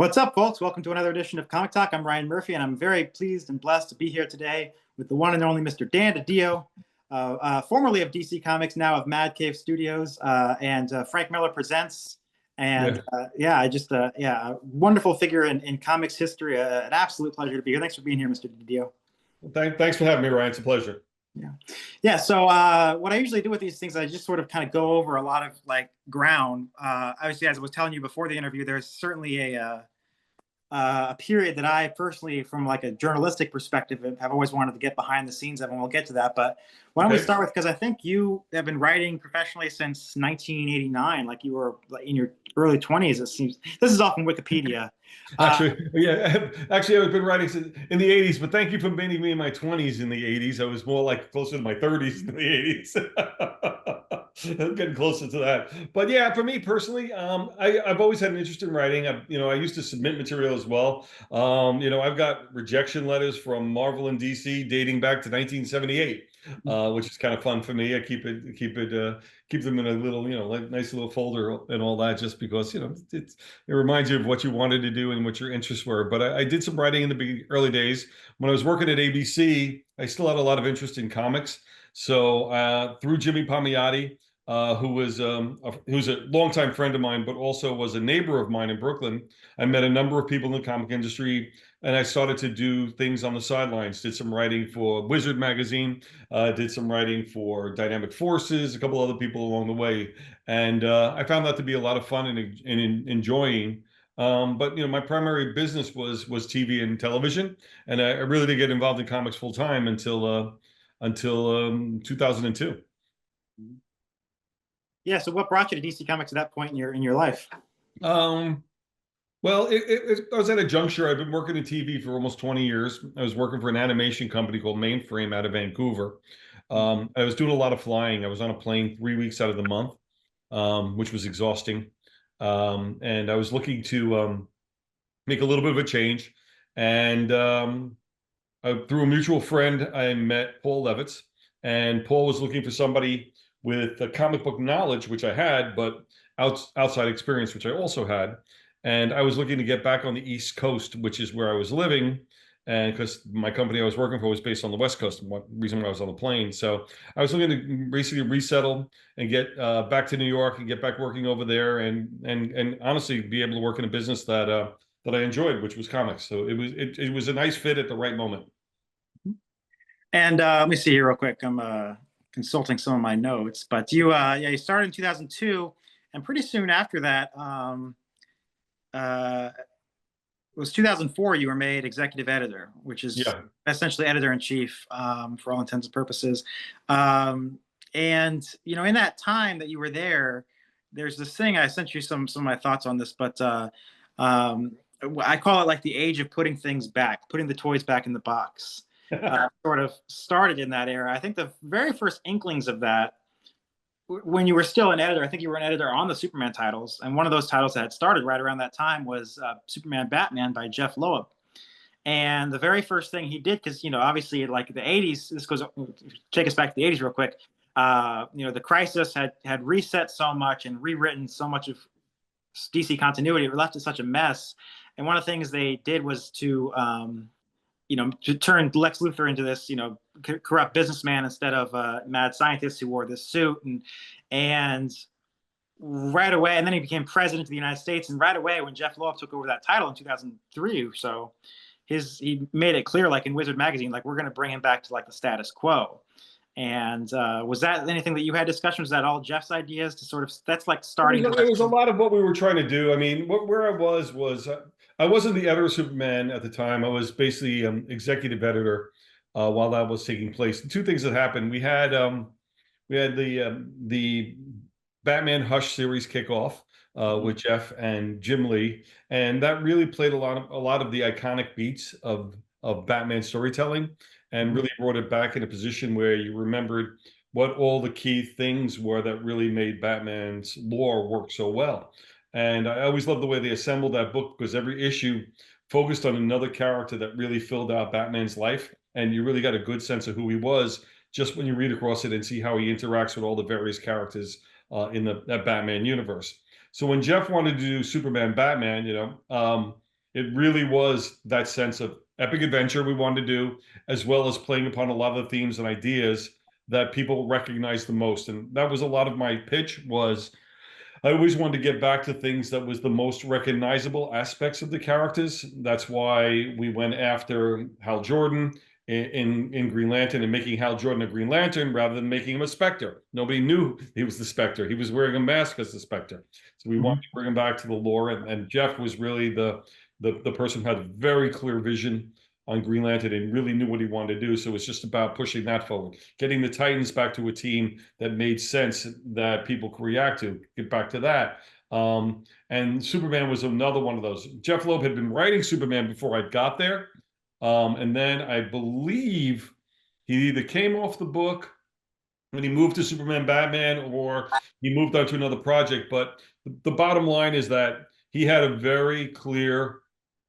What's up, folks? Welcome to another edition of Comic Talk. I'm Ryan Murphy, and I'm very pleased and blessed to be here today with the one and only Mr. Dan DiDio, formerly of DC Comics, now of Mad Cave Studios, and Frank Miller Presents. And Yeah. a wonderful figure in comics history. An absolute pleasure to be here. Thanks for being here, Mr. DiDio. Well, thanks for having me, Ryan. It's a pleasure. Yeah. Yeah. So what I usually do with these things, I just sort of kind of go over a lot of like ground. Obviously, as I was telling you before the interview, there's certainly a period that I personally, from like a journalistic perspective, have always wanted to get behind the scenes of, and we'll get to that. But why don't we Okay. start with, because I think you have been writing professionally since 1989, like you were in your early 20s, it seems. This is off from Wikipedia. Actually, yeah. Actually, I've been writing in the '80s, but thank you for meeting me in my 20s in the '80s. I was more like closer to my 30s in the '80s. I'm getting closer to that. But yeah, for me personally, I've always had an interest in writing. I used to submit material as well. I've got rejection letters from Marvel and DC dating back to 1978, which is kind of fun for me. I keep them in a little, like nice little folder and all that, just because, it reminds you of what you wanted to do and what your interests were. But I did some writing in the early days. When I was working at ABC, I still had a lot of interest in comics. So through Jimmy Palmiotti, who's a longtime friend of mine, but also was a neighbor of mine in Brooklyn, I met a number of people in the comic industry, and I started to do things on the sidelines. Did some writing for Wizard magazine, did some writing for Dynamic Forces, a couple other people along the way, and I found that to be a lot of fun and enjoying. But my primary business was TV and television, and I really didn't get involved in comics full time until 2002. Yeah. So what brought you to DC Comics at that point in your life? Um, well, I was at a juncture. I've been working in TV for almost 20 years. I was working for an animation company called Mainframe out of Vancouver. I was doing a lot of flying. I was on a plane 3 weeks out of the month, which was exhausting. And I was looking to make a little bit of a change. And through a mutual friend, I met Paul Levitz, and Paul was looking for somebody with a comic book knowledge, which I had, but outside experience, which I also had. And I was looking to get back on the East Coast, which is where I was living. And because my company I was working for was based on the West Coast, one reason why I was on the plane. So I was looking to basically resettle and get back to New York and get back working over there, and honestly be able to work in a business that I enjoyed, which was comics. So it was a nice fit at the right moment. And let me see here real quick. I'm consulting some of my notes, but you started in 2002, and pretty soon after that, it was 2004. You were made executive editor, which is Yeah. essentially editor in chief for all intents and purposes. And in that time that you were there, there's this thing. I sent you some of my thoughts on this, but I call it like the age of putting things back, putting the toys back in the box. Sort of started in that era. I think the very first inklings of that, when you were still an editor, I think you were an editor on the Superman titles, and one of those titles that had started right around that time was Superman Batman by Jeff Loeb. And the very first thing he did, because obviously like the 80s, this goes take us back to the 80s real quick. The crisis had reset so much and rewritten so much of DC continuity. It left it such a mess. And one of the things they did was to turn Lex Luthor into this, corrupt businessman instead of a mad scientist who wore this suit, and right away, and then he became president of the United States, and right away when Jeff Loeb took over that title in 2003 or so, he made it clear, like in Wizard magazine, like we're going to bring him back to like the status quo. And was that anything that you had discussions? Was that all Jeff's ideas to sort of, that's like starting It was a lot of what we were trying to do. I mean, where I was I wasn't the editor of Superman at the time. I was basically executive editor while that was taking place. The two things that happened: we had the Batman Hush series kickoff with Jeff and Jim Lee, and that really played a lot of the iconic beats of Batman storytelling, and really brought it back in a position where you remembered what all the key things were that really made Batman's lore work so well. And I always loved the way they assembled that book, because every issue focused on another character that really filled out Batman's life. And you really got a good sense of who he was just when you read across it and see how he interacts with all the various characters in that Batman universe. So when Jeff wanted to do Superman Batman, It really was that sense of epic adventure we wanted to do, as well as playing upon a lot of the themes and ideas that people recognize the most. And that was a lot of my pitch was I always wanted to get back to things that was the most recognizable aspects of the characters. That's why we went after Hal Jordan in Green Lantern and making Hal Jordan a Green Lantern rather than making him a Spectre. Nobody knew he was the Spectre. He was wearing a mask as the Spectre. So we wanted Mhm. to bring him back to the lore. And Jeff was really the person who had a very clear vision on Green Lantern and really knew what he wanted to do. So it's just about pushing that forward, getting the Titans back to a team that made sense that people could react to. Get back to that. And Superman was another one of those. Jeff Loeb had been writing Superman before I got there. And then I believe he either came off the book when he moved to Superman Batman or he moved on to another project. But the bottom line is that he had a very clear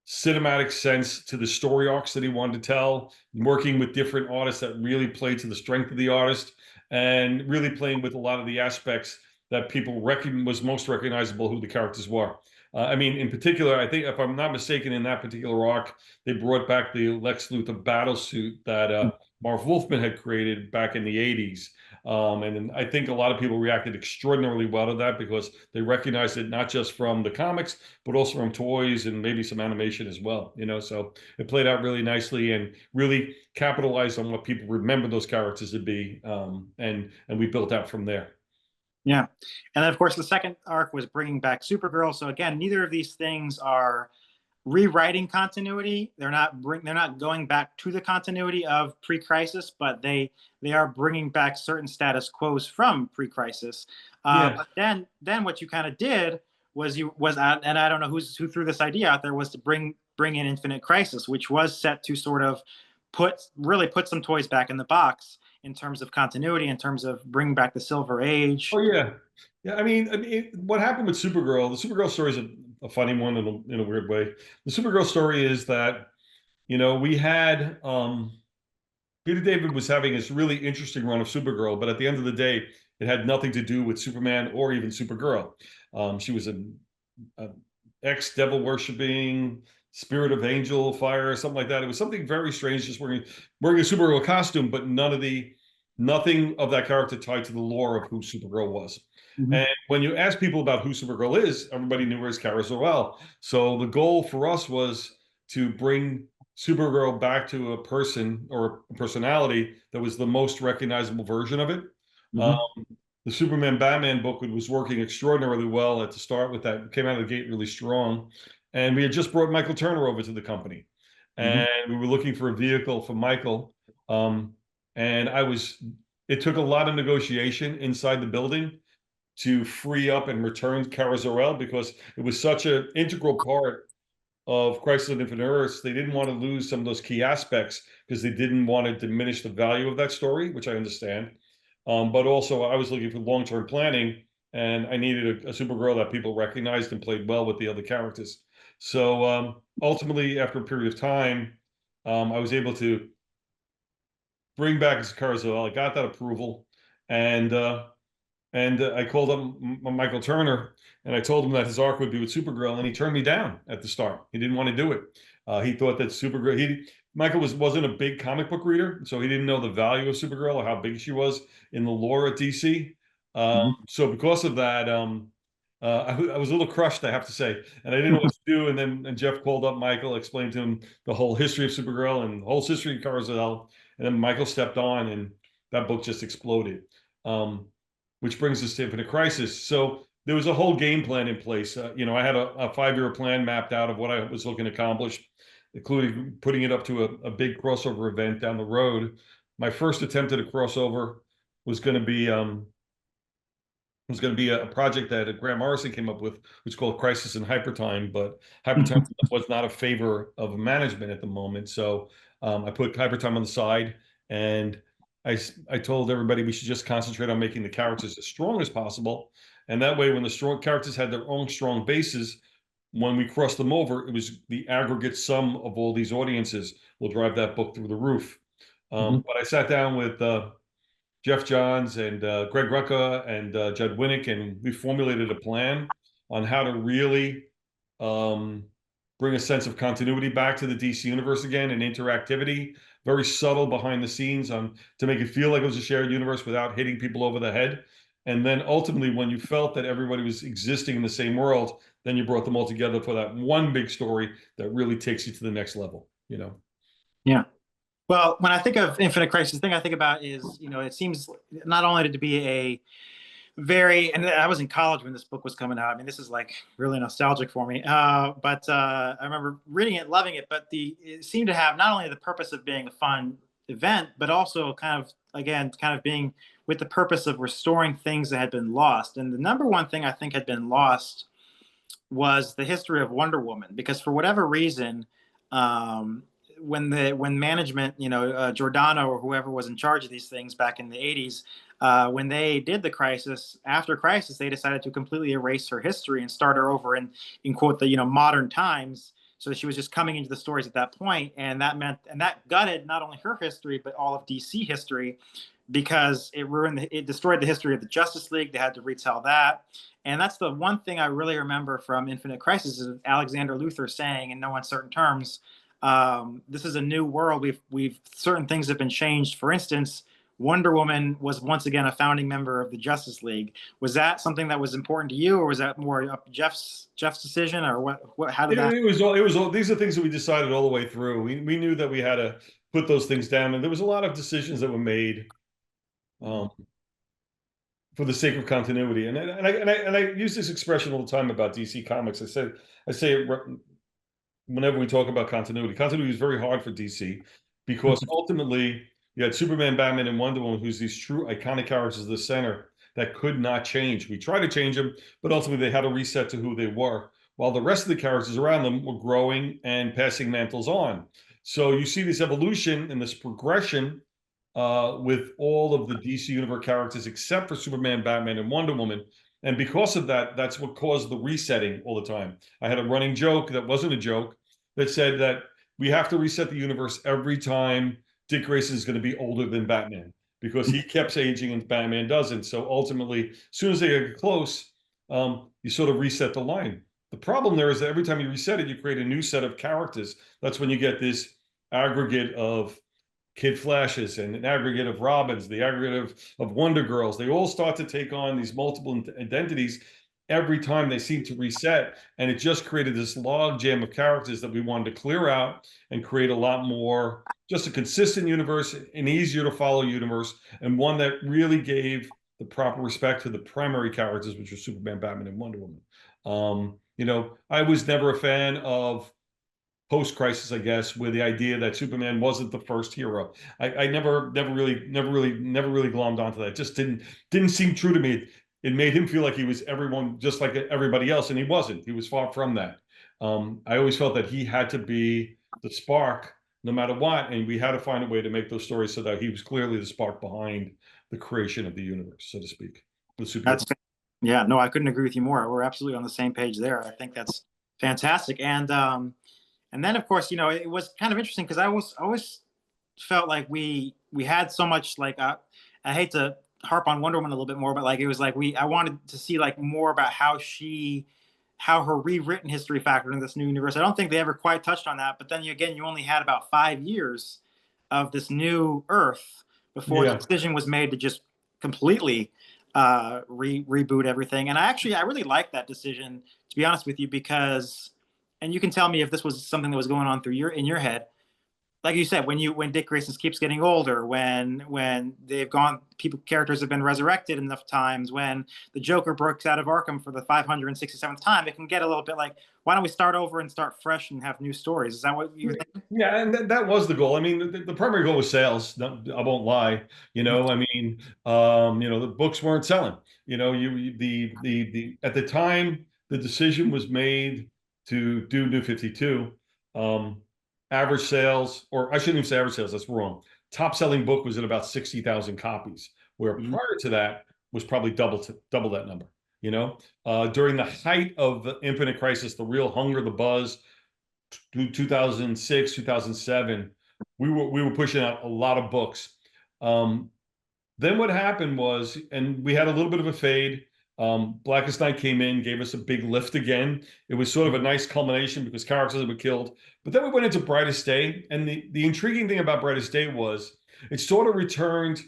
cinematic sense to the story arcs that he wanted to tell, working with different artists that really played to the strength of the artist, and really playing with a lot of the aspects that people reckon was most recognizable who the characters were. I mean, in particular, I think if I'm not mistaken, in that particular arc, they brought back the Lex Luthor battle suit that Marv Wolfman had created back in the 80s. And I think a lot of people reacted extraordinarily well to that because they recognized it not just from the comics, but also from toys and maybe some animation as well. So it played out really nicely and really capitalized on what people remember those characters to be, and we built out from there. Yeah. And then, of course, the second arc was bringing back Supergirl. So again, neither of these things are rewriting continuity. They're not going back to the continuity of pre-crisis, but they are bringing back certain status quos from pre-crisis. Yeah. But then what you kind of did was and I don't know who threw this idea out there, was to bring in Infinite Crisis, which was set to sort of put some toys back in the box in terms of continuity, in terms of bringing back the Silver Oh Age. yeah. Yeah. I mean, what happened with Supergirl? The Supergirl story is a funny one in a weird way. The Supergirl story is that we had Peter David was having this really interesting run of Supergirl, but at the end of the day, it had nothing to do with Superman or even Supergirl. She was a ex-devil worshipping spirit of angel fire or something like that. It was something very strange, just wearing a Supergirl costume, but nothing of that character tied to the lore of who Supergirl was. Mhm. And when you ask people about who Supergirl is, everybody knew her as Kara Zor-El. So the goal for us was to bring Supergirl back to a person or a personality that was the most recognizable version of it. Um, Mhm. the Superman Batman book was working extraordinarily well at the start with that. It came out of the gate really strong. And we had just brought Michael Turner over to the company. Mhm. And we were looking for a vehicle for Michael. Um, and it took a lot of negotiation inside the building to free up and return Kara Zor-El because it was such an integral part of Crisis on Infinite Earths. They didn't want to lose some of those key aspects because they didn't want to diminish the value of that story, which I understand. But also, I was looking for long-term planning, and I needed a Supergirl that people recognized and played well with the other characters. So ultimately, after a period of time, I was able to bring back Kara Zor-El. I got that approval, and I called up Michael Turner and I told him that his arc would be with Supergirl, and he turned me down at the start. He didn't want to do it. He thought that Michael wasn't a big comic book reader, so he didn't know the value of Supergirl or how big she was in the lore at DC. Mhm. So because of that, I was a little crushed, I have to say, and I didn't know what to do. And then Jeff called up Michael, explained to him the whole history of Supergirl and the whole history of Kara, and then Michael stepped on, and that book just exploded. Um, which brings us to Infinite Crisis. So there was a whole game plan in place. I had a 5-year plan mapped out of what I was looking to accomplish, including putting it up to a big crossover event down the road. My first attempt at a crossover was going to be a project that Grant Morrison came up with, which is called Crisis in Hypertime. But Hypertime was not a favor of management at the moment, so I put Hypertime on the side, and I told everybody we should just concentrate on making the characters as strong as possible, and that way, when the strong characters had their own strong bases, when we crossed them over, it was the aggregate sum of all these audiences will drive that book through the roof. Mhm. But I sat down with Jeff Johns and Greg Rucka and Judd Winnick, and we formulated a plan on how to really um, bring a sense of continuity back to the DC universe again and interactivity, very subtle behind the scenes on to make it feel like it was a shared universe without hitting people over the head. And then ultimately, when you felt that everybody was existing in the same world, then you brought them all together for that one big story that really takes you to the next level, you know? Yeah. Well, when I think of Infinite Crisis, the thing I think about is, it seems not only to be a very, and I was in college when this book was coming out. I mean, this is like really nostalgic for me. But I remember reading it, loving it. But it seemed to have not only the purpose of being a fun event, but also kind of, again, kind of being with the purpose of restoring things that had been lost. And the number one thing I think had been lost was the history of Wonder Woman, because for whatever reason, um, when management, Giordano or whoever was in charge of these things back in the 80s, when they did the Crisis, after Crisis, they decided to completely erase her history and start her over in quote the modern times. So that she was just coming into the stories at that point, and that gutted not only her history but all of DC history, because it destroyed the history of the Justice League. They had to retell that. And that's the one thing I really remember from Infinite Crisis is Alexander Luthor saying in no uncertain terms, this is a new world. We've certain things have been changed. For instance, Wonder Woman was once again a founding member of the Justice League. Was that something that was important to you, or was that more Jeff's decision, or what how did that? It was all these are things that we decided all the way through. We knew that we had to put those things down, and there was a lot of decisions that were made um, for the sake of continuity. And I use this expression all the time about DC Comics. I say it whenever we talk about continuity. Continuity is very hard for DC because ultimately you had Superman, Batman, and Wonder Woman, who's these true iconic characters at the center that could not change. We tried to change them, but ultimately they had to reset to who they were, while the rest of the characters around them were growing and passing mantles on. So you see this evolution and this progression with all of the DC Universe characters except for Superman, Batman, and Wonder Woman. And because of that, that's what caused the resetting all the time. I had a running joke that wasn't a joke that said that we have to reset the universe every time Dick Grayson is going to be older than Batman because he kept aging and Batman doesn't. So ultimately, as soon as they get close, you sort of reset the line. The problem there is that every time you reset it, you create a new set of characters. That's when you get this aggregate of Kid Flashes and an aggregate of Robins, the aggregate of Wonder Girls. They all start to take on these multiple identities every time they seem to reset. And it just created this log jam of characters that we wanted to clear out and create a lot more, just a consistent universe, an easier to follow universe, and one that really gave the proper respect to the primary characters, which are Superman, Batman, and Wonder Woman. I was never a fan of post-crisis, I guess, where the idea that Superman wasn't the first hero. I never really glommed onto that. It just didn't seem true to me. It made him feel like he was everyone just like everybody else, and he wasn't. He was far from that. I always felt that he had to be the spark no matter what, and we had to find a way to make those stories so that he was clearly the spark behind the creation of the universe, so to speak. The superhero. That's Yeah, no, I couldn't agree with you more. We're absolutely on the same page there. I think that's fantastic. And then of course, it was kind of interesting because I always felt like we had so much like I hate to harp on Wonder Woman a little bit more, but like it was like I wanted to see like more about how her rewritten history factored in this new universe. I don't think they ever quite touched on that. But then again, you only had about 5 years of this new Earth before the Yeah. decision was made to just completely reboot everything. And I really like that decision, to be honest with you, because, and you can tell me if this was something that was going on in your head, like you said, when Dick Grayson keeps getting older, when they've gone, characters have been resurrected enough times, when the Joker breaks out of Arkham for the 567th time, it can get a little bit like, why don't we start over and start fresh and have new stories? Is that what you're thinking? Yeah, and that was the goal. I mean, the primary goal was sales. No, I won't lie. I mean, the books weren't selling. The at the time the decision was made to do New 52, um, average sales, or I shouldn't even say average sales, that's wrong. Top selling book was at about 60,000 copies, where Mhm. prior to that was probably double that number. During the height of the Infinite Crisis, the real hunger, the buzz, 2006, 2007, we were pushing out a lot of books. Then what happened was, and we had a little bit of a fade. Blackest Night came in, gave us a big lift again. It was sort of a nice culmination because characters were killed. But then we went into Brightest Day, and the intriguing thing about Brightest Day was it sort of returned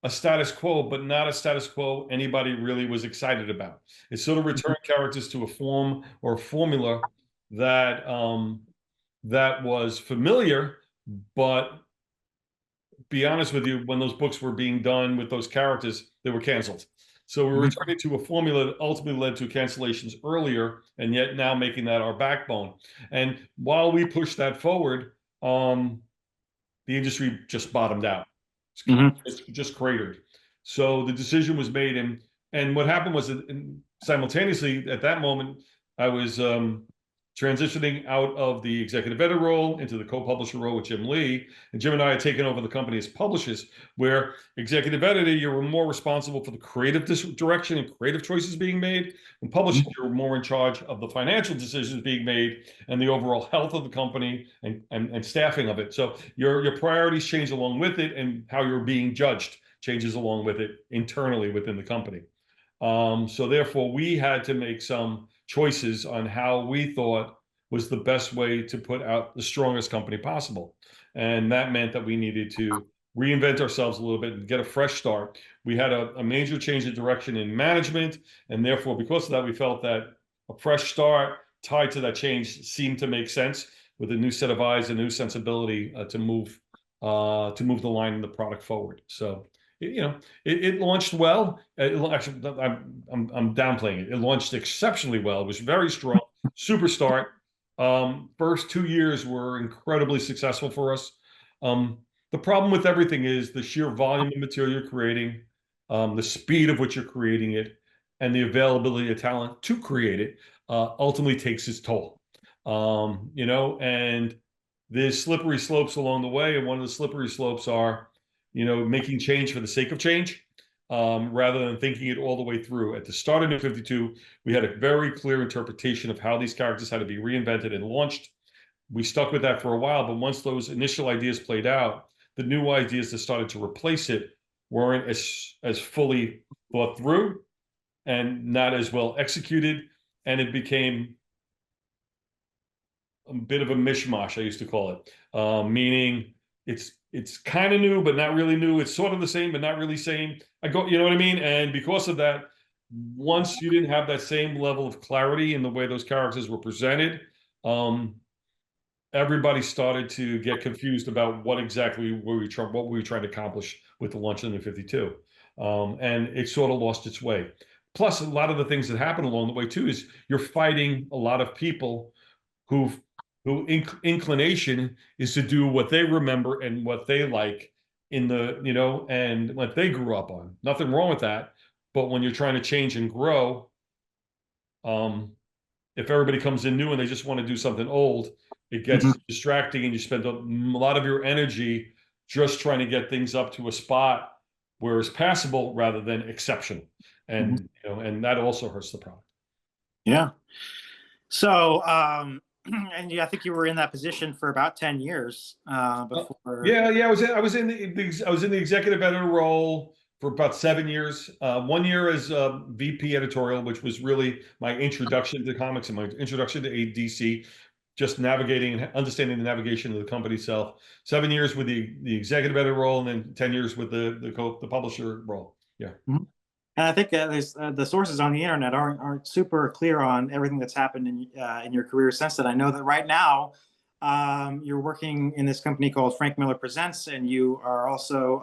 a status quo, but not a status quo anybody really was excited about. It sort of returned characters to a form or a formula that that was familiar, but be honest with you, when those books were being done with those characters, they were canceled. So we're returning to a formula that ultimately led to cancellations earlier, and yet now making that our backbone. And while we push that forward, the industry just bottomed out. It's just cratered. So the decision was made, and what happened was that simultaneously at that moment, I was transitioning out of the executive editor role into the co-publisher role with Jim Lee. And Jim and I had taken over the company as publishers, where executive editor, you were more responsible for the creative direction and creative choices being made. And publishing, you're more in charge of the financial decisions being made and the overall health of the company and staffing of it. So your priorities change along with it, and how you're being judged changes along with it internally within the company. So therefore, we had to make some choices on how we thought was the best way to put out the strongest company possible. And that meant that we needed to reinvent ourselves a little bit and get a fresh start. We had a major change in direction in management. And therefore, because of that, we felt that a fresh start tied to that change seemed to make sense, with a new set of eyes, a new sensibility to move the line and the product forward. So it launched well. Actually, I'm downplaying it. It launched exceptionally well. It was very strong, super start. First 2 years were incredibly successful for us. The problem with everything is the sheer volume of material you're creating, the speed of which you're creating it, and the availability of talent to create it ultimately takes its toll. And there's slippery slopes along the way, and one of the slippery slopes are making change for the sake of change, rather than thinking it all the way through. At the start of New 52, we had a very clear interpretation of how these characters had to be reinvented and launched. We stuck with that for a while, but once those initial ideas played out, the new ideas that started to replace it weren't as fully thought through and not as well executed, and it became a bit of a mishmash, I used to call it, meaning it's kind of new, but not really new. It's sort of the same, but not really same. You know what I mean? And because of that, once you didn't have that same level of clarity in the way those characters were presented, everybody started to get confused about what exactly what we were trying to accomplish with the launch of the New 52. And it sort of lost its way. Plus, a lot of the things that happen along the way too is you're fighting a lot of people who inclination is to do what they remember and what they like and what they grew up on. Nothing wrong with that. But when you're trying to change and grow, if everybody comes in new and they just want to do something old, it gets distracting, and you spend a lot of your energy just trying to get things up to a spot where it's passable rather than exceptional. And and that also hurts the product. Yeah. So, and I think you were in that position for about 10 years before. Yeah. I was in the executive editor role for about 7 years. 1 year as VP editorial, which was really my introduction to comics and my introduction to ADC, just navigating and understanding the navigation of the company itself. 7 years with the executive editor role, and then 10 years with the publisher role. Yeah. And I think the sources on the internet aren't super clear on everything that's happened in your career since then. I know that right now you're working in this company called Frank Miller Presents, and you are also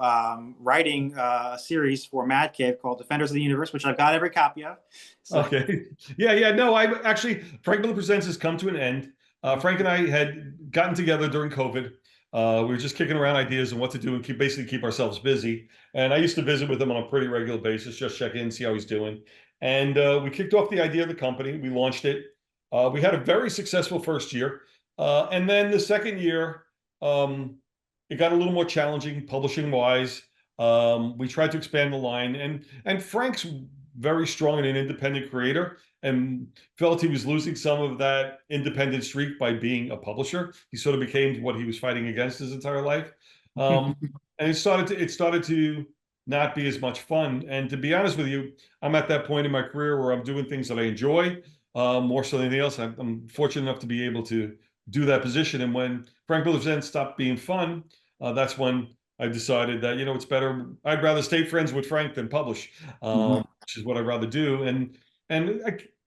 writing a series for Mad Cave called Defenders of the Universe, which I've got every copy of. So. Okay. Yeah. No, I actually, Frank Miller Presents has come to an end. Frank and I had gotten together during COVID. We were just kicking around ideas and what to do and basically keep ourselves busy. And I used to visit with him on a pretty regular basis, just check in, see how he's doing. And we kicked off the idea of the company. We launched it. We had a very successful first year. And then the second year, it got a little more challenging publishing wise. We tried to expand the line, and Frank's very strong and an independent creator, and felt he was losing some of that independent streak by being a publisher. He sort of became what he was fighting against his entire life. And it started to not be as much fun. And to be honest with you, I'm at that point in my career where I'm doing things that I enjoy more so than anything else. I'm fortunate enough to be able to do that position. And when Frank Miller's End stopped being fun, that's when I decided that, it's better. I'd rather stay friends with Frank than publish, Mhm. which is what I'd rather do. And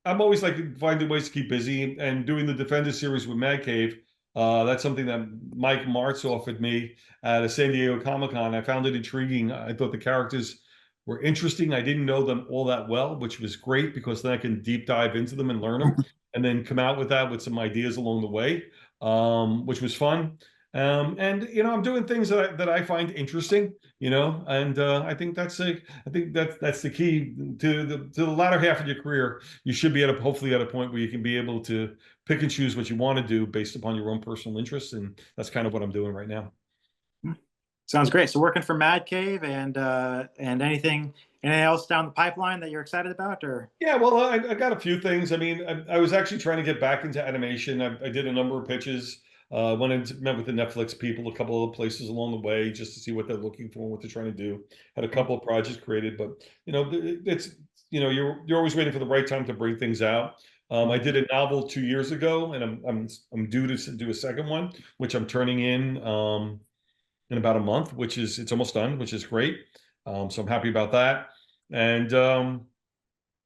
I'm always like finding ways to keep busy and doing the Defender series with Mad Cave. That's something that Mike Martz offered me at a San Diego Comic-Con. I found it intriguing. I thought the characters were interesting. I didn't know them all that well, which was great because then I can deep dive into them and learn them, and then come out with that with some ideas along the way, which was fun. And I'm doing things that I find interesting, and I think that's the key to the latter half of your career. You should be hopefully at a point where you can be able to pick and choose what you want to do based upon your own personal interests, and that's kind of what I'm doing right now. Sounds great. So working for Mad Cave and anything else down the pipeline that you're excited about, or? Yeah, well, I got a few things. I mean, I was actually trying to get back into animation. I did a number of pitches. Went and met with the Netflix people, a couple of places along the way, just to see what they're looking for and what they're trying to do. Had a couple of projects created, but it's you're always waiting for the right time to bring things out. I did a novel 2 years ago, and I'm due to do a second one, which I'm turning in about a month, it's almost done, which is great. So I'm happy about that. And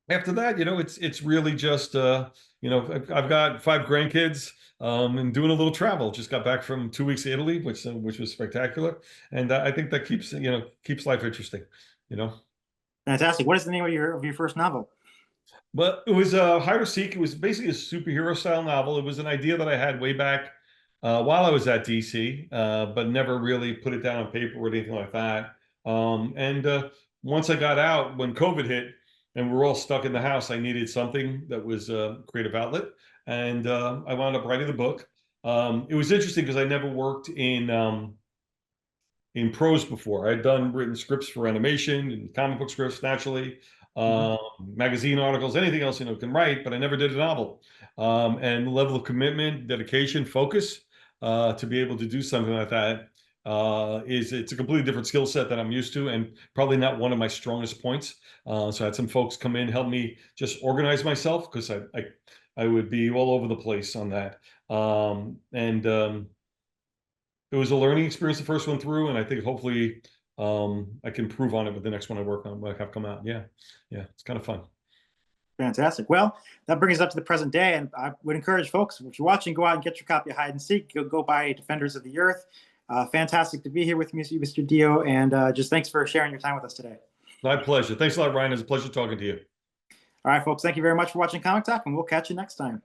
after that, it's really just I've got 5 grandkids, and doing a little travel. Just got back from 2 weeks to Italy, which was spectacular, and I think that keeps life interesting. You know. Fantastic. What is the name of your first novel? But it was Hide or Seek. It was basically a superhero style novel. It was an idea that I had way back while I was at DC, but never really put it down on paper or anything like that. And once I got out, when COVID hit and we were all stuck in the house, I needed something that was a creative outlet. And I wound up writing the book. It was interesting because I never worked in prose before. I'd done written scripts for animation and comic book scripts, naturally, Mhm. magazine articles, anything else can write, but I never did a novel. And the level of commitment, dedication, focus to be able to do something like that it's a completely different skill set that I'm used to, and probably not one of my strongest points. So I had some folks come in, help me just organize myself because I would be all over the place on that. And It was a learning experience the first one through, and I think hopefully I can improve on it with the next one I work on, when I have come out. Yeah, yeah, it's kind of fun. Fantastic. Well, that brings us up to the present day, and I would encourage folks, if you're watching, go out and get your copy of Hide and Seek. Go buy Defenders of the Earth. Fantastic to be here with you, Mr. Dio, and just thanks for sharing your time with us today. My pleasure. Thanks a lot, Ryan. It's a pleasure talking to you. All right, folks, thank you very much for watching Comic Talk, and we'll catch you next time.